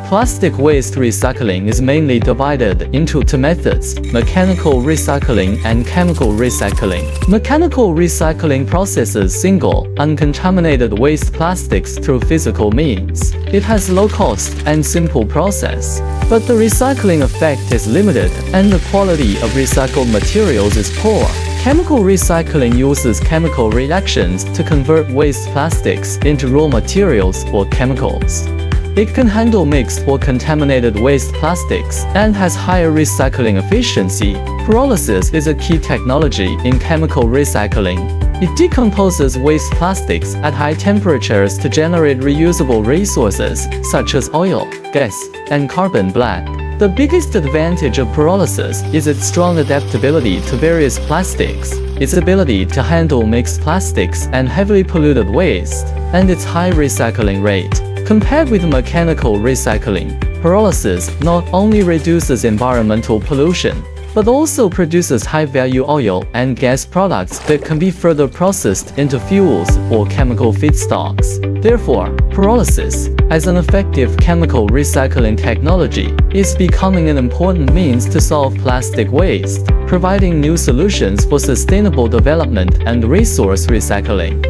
Plastic waste recycling is mainly divided into two methods: mechanical recycling and chemical recycling. Mechanical recycling processes single, uncontaminated waste plastics through physical means. It has low cost and simple process, but the recycling effect is limited and the quality of recycled materials is poor. Chemical recycling uses chemical reactions to convert waste plastics into raw materials or chemicals. It can handle mixed or contaminated waste plastics and has higher recycling efficiency. Pyrolysis is a key technology in chemical recycling. It decomposes waste plastics at high temperatures to generate reusable resources such as oil, gas, and carbon black. The biggest advantage of pyrolysis is its strong adaptability to various plastics, its ability to handle mixed plastics and heavily polluted waste, and its high recycling rate. Compared with mechanical recycling, pyrolysis not only reduces environmental pollution, but also produces high-value oil and gas products that can be further processed into fuels or chemical feedstocks. Therefore, pyrolysis, as an effective chemical recycling technology, is becoming an important means to solve plastic waste, providing new solutions for sustainable development and resource recycling.